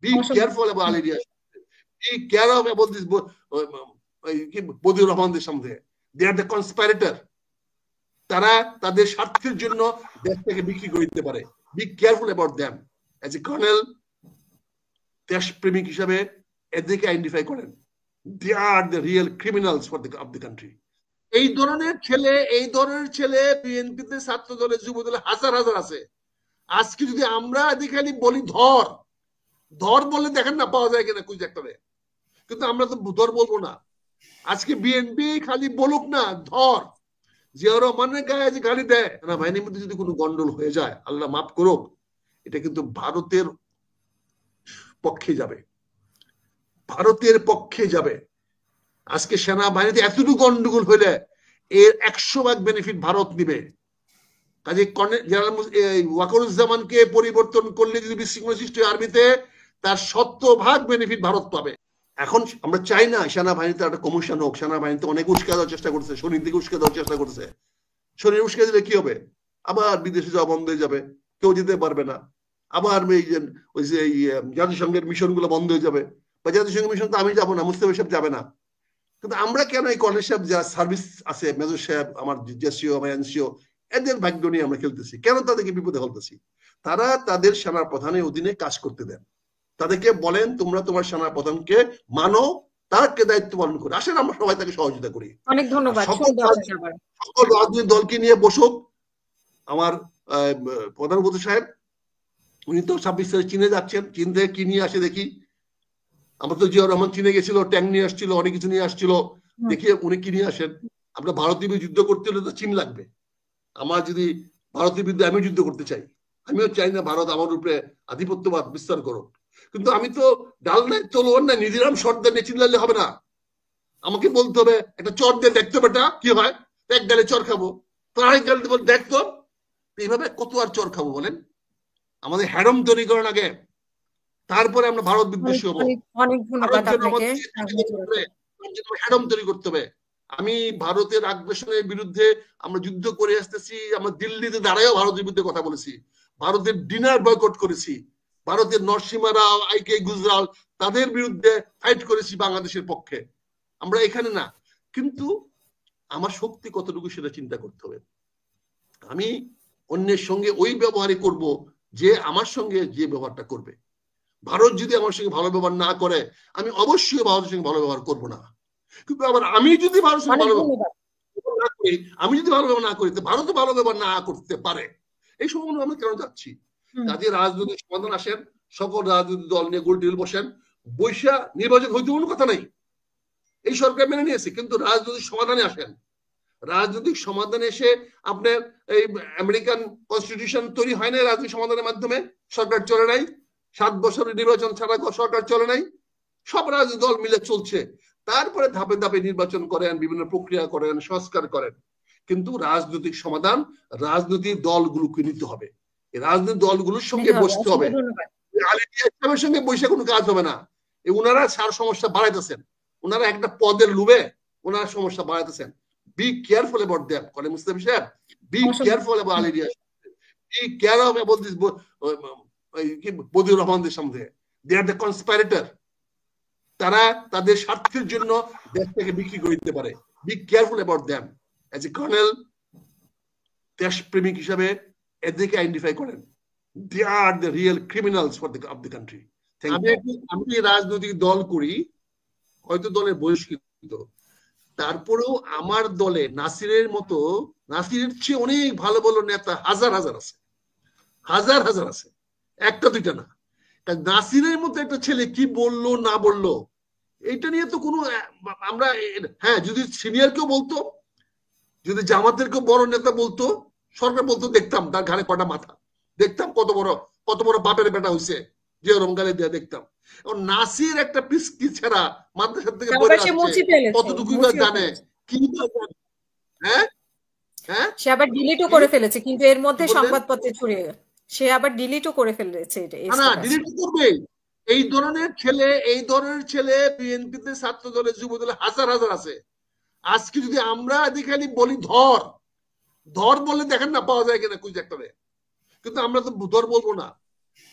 Be careful about Al Ilyas. Be careful about this Bodiur Rahmanদের সামনে। They are the conspirator. তারা তাদের স্বার্থের জন্য দেশটাকে বিক্রি করে দিতে পারে। Be careful about them. As a colonel, দেশপ্রেমিক হিসাবে এদেরকে আইডেন্টিফাই করেন। They are the real criminals of the country. এই ধরনের ছেলে বিএনপিতে, ছাত্র দলে, যুব দলে হাজার হাজার আছে। আজকে যদি আমরা খালি বলি ধর বলে দেখেন না পাওয়া যায় কিনা কুইজ একটা, কিন্তু আমরা তো ধর বলবো না। আজকে বিএনপি খালি বলুক না ধর, জিয়াউর রহমানের গায়ে যে গালি দেয় না, বাহিনীর মধ্যে যদি কোনো গন্ডল হয়ে যায়, আল্লাহ মাফ করুক, এটা কিন্তু ভারতের পক্ষে যাবে, ভারতের পক্ষে যাবে। আজকে সেনাবাহিনীতে এতটুকু গন্ডগোল হইলে এর 100% বেনিফিট ভারত নিবে। কাজে জেনারেল ওয়াকারুজ্জামানকে পরিবর্তন করলে যদি বিশৃঙ্খলা সৃষ্টি হয় আর্মিতে, তার 70% বেনিফিট ভারত পাবে। এখন আমরা চাই না সেনাবাহিনীতে একটা কমিশন হোক। সেনাবাহিনীতে অনেক উস্কে দেওয়ার চেষ্টা করছে, শরীর দিকে উস্কে দেওয়ার চেষ্টা করছে। শরীর উস্কে দিলে কি হবে? আবার বিদেশে যাওয়া বন্ধ হয়ে যাবে, কেউ যেতে পারবে না। আবার ওই যে জাতিসংঘের মিশন গুলো বন্ধ হয়ে যাবে, বা জাতিসংঘের মিশন তো আমি যাবো না, মুস্তাফা সাহেব যাবে না। কিন্তু আমরা কেন এই কলেজ সাহেব যারা সার্ভিস আছে, মেজর সাহেব, আমার জেসিও, আমার এনসিও, এদের ভাগ্য নিয়ে আমরা খেলতেছি কেন? তাদেরকে বিপদে ফেলতেছি। তারা তাদের সেনা প্রধানের অধীনে কাজ করতে দেন, তাদেরকে বলেন তোমরা তোমার সেনা প্রধানকে মানো, তাকে দায়িত্ব পালন করে আসেন, আমরা সবাই তাকে সহযোগিতা করি। অনেক ধন্যবাদ। সকল রাজনৈতিক দলকে নিয়ে বসুক। আমার প্রধান উপদেষ্টা সাহেব, উনি তো 26 তারিখ চীনে যাচ্ছেন, চীন থেকে কি নিয়ে আসে দেখি। আমরা তো জিয়াউর রহমান চীনে গেছিল, ট্যাঙ্ক নিয়ে আসছিল, অনেক কিছু নিয়ে আসছিল, দেখি উনি কি নিয়ে আসেন। আমরা ভারতীয় যুদ্ধ করতে হলে তো চীন লাগবে। আমার যদি ভারতের বিরুদ্ধে আমি যুদ্ধ করতে চাই, আমিও চাই না ভারত আমার উপরে আধিপত্যবাদ বিস্তার করুক। কিন্তু আমি তো ডাল নাই তলোয়ার নাই, নিধিরাম শর্ট দিয়ে চিল্লালে হবে না। আমাকে বলতে হবে একটা চর দিয়ে দেখতো বেটা কি হয়, এক গালে চর খাবো, তো আরেক গালে দেখতো। এইভাবে কত আর চর খাবো বলেন? আমাদের হ্যাডম তৈরি করার আগে, তারপরে আমরা ভারত বিদ্বেষী হবো। হ্যাডম তৈরি করতে হবে। আমি ভারতের আগ্রাসনের বিরুদ্ধে আমরা যুদ্ধ করে আসতেছি। আমরা দিল্লিতে দাঁড়ায়ও ভারতের বিরুদ্ধে কথা বলেছি, ভারতের ডিনার বয়কট করেছি, ভারতের নরসিমা রাও, আইকে গুজরাল, তাদের বিরুদ্ধে ফাইট করেছি বাংলাদেশের পক্ষে। আমরা এখানে না, কিন্তু আমার শক্তি কতটুকু সেটা চিন্তা করতে হবে। আমি অন্যের সঙ্গে ওই ব্যবহারই করব যে আমার সঙ্গে যে ব্যবহারটা করবে। ভারত যদি আমার সঙ্গে ভালো ব্যবহার না করে, আমি অবশ্যই ভারতের সঙ্গে ভালো ব্যবহার করবো না। কিন্তু আবার আমি যদি ভারতের সঙ্গে ভালো ব্যবহার না করি, আমি যদি ভালো ব্যবহার না করি, ভারতও ভালো ব্যবহার না করতে পারে। এই সম্ভাবনা আমরা কেন যাচ্ছি? কাজে রাজনৈতিক সমাধান আসেন, সকল রাজনৈতিক দল নিয়ে গোল টেবিল বসেন, বৈশা নির্বাচন হইতে কোনো কথা নাই, এই সরকার মেনে নিয়েছে, কিন্তু রাজনৈতিক সমাধানে আসেন। রাজনৈতিক সমাধানে এসে আপনার এই আমেরিকান কনস্টিটিউশন তৈরি হয় না রাজনৈতিক সমাধানের মাধ্যমে, সরকার চলে নাই, 7 বছরের নির্বাচন ছাড়া সরকার চলে নাই, সব রাজনৈতিক দল মিলে চলছে। তারপরে ধাপে ধাপে নির্বাচন করেন, বিভিন্ন প্রক্রিয়া করেন, সংস্কার করেন। কিন্তু রাজনৈতিক সমাধান রাজনৈতিক দলগুলোকে নিতে হবে, এই রাজনৈতিক দলগুলোর সঙ্গে বসতে হবে। ইসলামের সঙ্গে বসে কোনো কাজ হবে না। ওনারা সার সমস্যা বাড়াইতেছেন, ওনারা একটা পদের লোভে ওনারা সমস্যা বাড়াইতেছেন। Be careful about them. Kale Mustafa Saab, be careful about Al Ilyas. Be careful about this Bodiur Rahmanদের সামনে। They are the conspirator. তারা তাদের স্বার্থের জন্য দেশটাকে বিক্রি করে দিতে পারে। Be careful about them. As a colonel, দেশপ্রেমিক হিসাবে এদেরকে আইডেন্টিফাই করেন। They are the real criminals of the country. আমি রাজনৈতিক দল করি, হয়তো দলের বহিষ্কৃত, তারপরেও আমার দলে নাসিরের মতো, নাসিরের চেয়ে অনেক ভালো ভালো নেতা হাজার হাজার আছে, হাজার হাজার আছে, একটা দুইটা না। নাসিরের মতো একটা ছেলে কি বললো না বললো এটা নিয়ে তো কোনো আমরা, হ্যাঁ যদি সিনিয়র কেউ বলতো, যদি জামাতের কেউ বড় নেতা বলতো, সরকার বলতো, দেখতাম তার ঘাড়ে কটা মাথা, দেখতাম কত বড় বাপের বেটা হয়েছে, যে রমগালে দিয়ে দেখতাম। নাসির একটা পিসকি ছাড়া মাদ্রাসা থেকে পড়ে আসছে, কতটুকু জানে কি, হ্যাঁ হ্যাঁ সে আবার ডিলিটও করে ফেলেছে, কিন্তু এর মধ্যে সংবাদপত্রে ছড়িয়ে সে আবার ডিলিটও করে ফেলেছে। না, ডিলিট করবে। এই ধরনের ছেলে বিএনপিতে, ছাত্র দলে, যুব দলে হাজার হাজার আছে। আজকে যদি আমরা খালি বলি ধর বললে দেখেন না পাওয়া যায় কিনা কুইজ একটা, কিন্তু আমরা তো ধর বলবো না।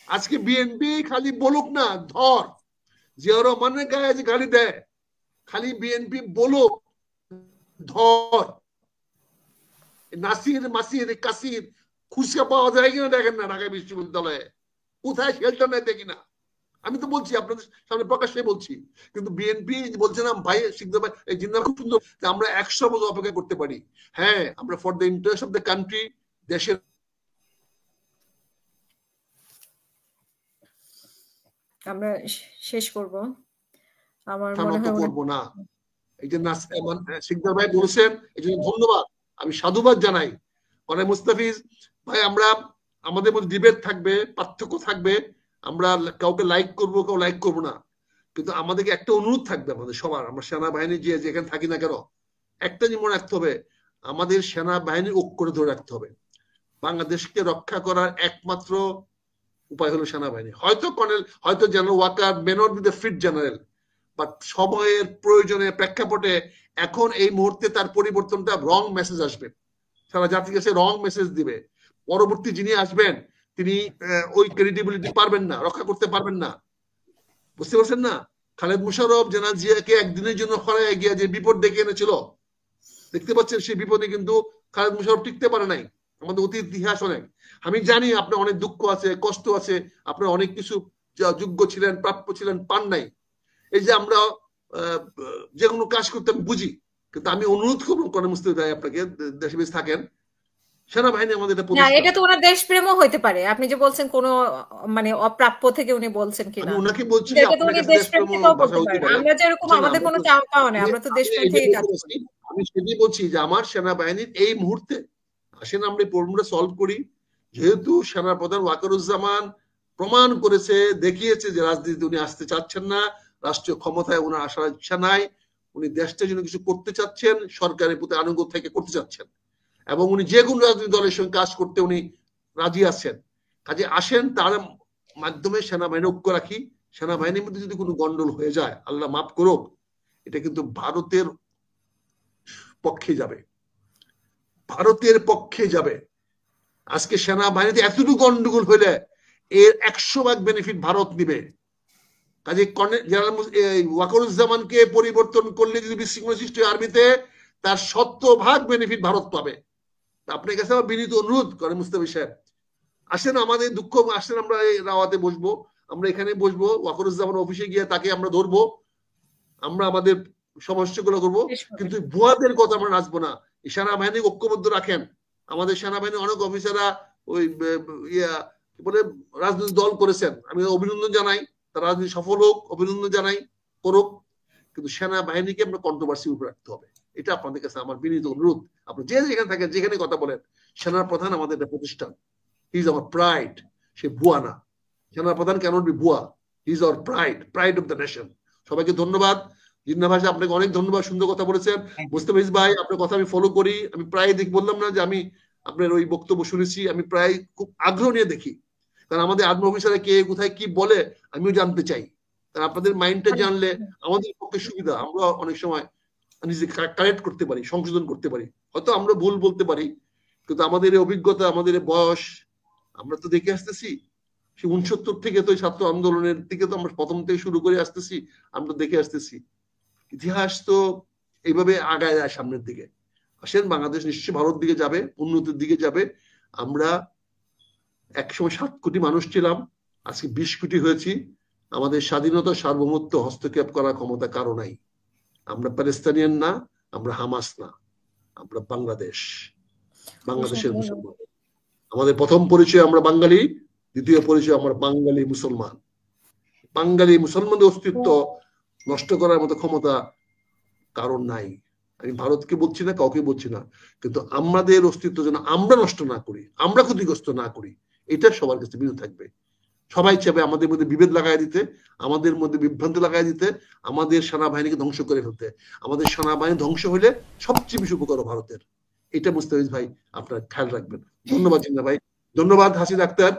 আজকে বিএনপি খালি বলুক না ধর, জিয়া রহমানের গায়ে যে গালি দেয়, খালি বিএনপি বলুক ধর, নাসির মাসির কাসির খুচরা পাওয়া যায় কিনা দেখেন না ঢাকা বিশ্ববিদ্যালয়ে, কোথায় শেল্টার নেই দেখি না। আমি তো বলছি আপনাদের সামনে প্রকাশ্যে বলছি, কিন্তু বিএনপি বলছে না ভাই শিখতে ভাই এই জিন্দাবাদ খুব সুন্দর যে আমরা 100 বছর অপেক্ষা করতে পারি। হ্যাঁ, আমরা for the interest of the country, দেশের। আমরা শেষ করব, আমার মনে হয় করবো না, এই যে শিকদার ভাই বলেছেন এই জন্য ধন্যবাদ, আমি সাধুবাদ জানাই। মানে মুস্তাফিজ ভাই, আমরা আমাদের মধ্যে ডিবেট থাকবে, পার্থক্য থাকবে, আমরা কাউকে লাইক করবো, কেউ লাইক করবো না, কিন্তু আমাদেরকে একটা অনুরোধ থাকবে আমাদের সবার, আমরা সেনাবাহিনী যে যেখানে থাকি না কেন, একটা জিনিস মনে রাখতে হবে, আমাদের সেনাবাহিনীর ঐক্য করে ধরে রাখতে হবে। বাংলাদেশকে রক্ষা করার একমাত্র উপায় হলো সেনাবাহিনী। হয়তো কর্নেল, হয়তো general Waker may not be the fit general, but সময়ের প্রয়োজনে প্রেক্ষাপটে এখন এই মুহূর্তে তার পরিবর্তনটা রং মেসেজ আসবে, সারা জাতির কাছে রং মেসেজ দিবে। পরবর্তী যিনি আসবেন তিনি ওই ক্রেডিবিলিটি পারবেন না, রক্ষা করতে পারবেন না। বুঝতে পারছেন না? খালেদ মুশাররফ জেনারেল জিয়াকে একদিনের জন্য হরায় গিয়া যে বিপদ ডেকে এনেছিল, দেখতে পাচ্ছেন সেই বিপদে কিন্তু খালেদ মুশাররফ টিকতে পারে নাই। আমাদের অতীত ইতিহাস অনেক, আমি জানি আপনার অনেক দুঃখ আছে, কষ্ট আছে, আপনার অনেক কিছু যোগ্য ছিলেন, প্রাপ্য ছিলেন, পান নাই। এই যে আমরা যে কোনো কাজ করতে আমি বুঝি, কিন্তু আমি অনুরোধ করবো কর্নেল মুস্তাফিজ ভাই আপনাকে, দেশে বেশ থাকেন, সেনাবাহিনী আমাদের এটা না, প্রতিষ্ঠান। এটা তো ওনার দেশপ্রেমও হইতে পারে। আপনি যে বলছেন কোনো মানে অপ্রাপ্য থেকে উনি বলছেন কিনা, আমি ওনাকে বলছি এটা তো আপনার উনি কাছে দেশপ্রেম দেশপ্রেম থেকেও ভাষা বলতে হতে পারেন। পারে, আমরা যেরকম আমাদের কোনো চাওয়া পাওয়া নেই, আমরা তো দেশপ্রেম থেকে কাজ করি। আমি সেটাই বলছি যে আমার সেনাবাহিনীর এই মুহূর্তে আসেন আমরা এই প্রবলেমটা সলভ করি। যেহেতু সেনাপ্রধান ওয়াকারুজ্জামান প্রমাণ করেছে, দেখিয়েছে যে রাজনীতি উনি আসতে চাচ্ছেন না, রাষ্ট্রীয় ক্ষমতায় ওনার আসার ইচ্ছা নাই, উনি দেশটার জন্য কিছু করতে চাচ্ছেন, সরকারের প্রতি আনুগত্য থেকে করতে চাচ্ছেন, এবং উনি যে কোনো রাজনৈতিক দলের সঙ্গে কাজ করতে উনি রাজি আছেন। কাজে আসেন তার মাধ্যমে সেনাবাহিনী ঐক্য রাখি। সেনাবাহিনীর মধ্যে যদি কোনো গন্ডল হয়ে যায়, আল্লাহ মাফ করুক, এটা কিন্তু ভারতের পক্ষে যাবে, ভারতের পক্ষে যাবে। আজকে সেনাবাহিনীতে এতটুকু গন্ডগোল হইলে এর 100 ভাগ বেনিফিট ভারত নিবে। কাজে জেনারেল ওয়াকারুজ্জামানকে পরিবর্তন করলে যদি বিশৃঙ্খলা সৃষ্টি হয় আর্মিতে, তার 70 ভাগ বেনিফিট ভারত পাবে। আপনার কাছে আমার বিনীত অনুরোধ করে মুস্তাফিজ সাহেব, আসেন আমাদের দুঃখ, আসেন আমরা এই রাওয়াতে বসবো, আমরা এখানে বসবো, ওয়াকারুজ্জামান অফিসে গিয়ে তাকে আমরা ধরবো, আমরা আমাদের সমস্যাগুলো করবো, কিন্তু ভুয়াদের কথা আমরা নাচবো না। সেনাবাহিনী ঐক্যবদ্ধ রাখেন। আমাদের সেনাবাহিনী অনেক অফিসাররা ওই বলে রাজনৈতিক দল করেছেন, আমি অভিনন্দন জানাই, তারা রাজনীতি সফল হোক, অভিনন্দন জানাই, করুক, কিন্তু সেনাবাহিনীকে আমরা কন্ট্রোভার্সির উপর রাখতে হবে। এটা আপনাদের কাছে আমার বিনীত অনুরোধ। আপনি যে যেখানে থাকেন, যেখানে কথা বলেন, সেনা প্রধান আমাদের একটা প্রতিষ্ঠান, হি ইজ আওয়ার প্রাইড, সে ভুয়া না। সেনা প্রধান ক্যানট বি ভুয়া, he is our pride, pride of the nation. সবাইকে ধন্যবাদ। জিন্না ভাই আপনাকে অনেক ধন্যবাদ, সুন্দর কথা বলেছেন। মুস্তাফিজ ভাই আপনার কথা আমি ফলো করি, আমি প্রায় বললাম না যে আমি আপনার ওই বক্তব্য শুনেছি, আমি প্রায় খুব আগ্রহ নিয়ে দেখি, কারণ আমাদের আর্মি অফিসাররা কে কোথায় কি বলে আমিও জানতে চাই, কারণ আপনাদের মাইন্ডটা জানলে আমাদের পক্ষে সুবিধা, আমরা অনেক সময় নিজে কারেক্ট করতে পারি, সংশোধন করতে পারি। হয়তো আমরা ভুল বলতে পারি, কিন্তু আমাদের এই অভিজ্ঞতা, আমাদের বয়স, আমরা তো দেখে আসতেছি সে 69 থেকে, তো ছাত্র আন্দোলনের দিকে তো আমরা প্রথম থেকে শুরু করে আসতেছি, আমরা দেখে আসতেছি। ইতিহাস তো এইভাবে আগায় যায় সামনের দিকে। আসেন, বাংলাদেশ নিশ্চয়ই ভারত দিকে যাবে, উন্নতির দিকে যাবে। আমরা একসময় 7 কোটি মানুষ ছিলাম, আজকে 20 কোটি হয়েছি। আমাদের স্বাধীনতা, সার্বভৌমত্ব হস্তক্ষেপ করার ক্ষমতা কারো নাই। আমরা প্যালেস্তানিয়ান না, আমরা হামাস না, আমরা বাংলাদেশ, বাংলাদেশের মুসলমান। আমাদের প্রথম পরিচয় আমরা বাঙালি, দ্বিতীয় পরিচয় আমরা বাঙালি মুসলমান। বাঙালি মুসলমানদের অস্তিত্ব নষ্ট করার মতো ক্ষমতা কারণ নাই। আমি ভারতকে বলছি না, কাউকে বলছি না, কিন্তু আমাদের অস্তিত্ব যেন আমরা নষ্ট না করি, আমরা ক্ষতিগ্রস্ত না করি, এটা সবার কাছে বিরত থাকবে। সবাই চাইবে আমাদের মধ্যে বিভেদ লাগাই দিতে, আমাদের মধ্যে বিভ্রান্তি লাগাই দিতে, আমাদের সেনাবাহিনীকে ধ্বংস করে ফেলতে। আমাদের সেনাবাহিনী ধ্বংস হলে সবচেয়ে বেশি উপকার ভারতের। এটা মুস্তাফিজ ভাই আপনার খেয়াল রাখবেন। ধন্যবাদ জিন্না ভাই, ধন্যবাদ হাসিন আক্তার।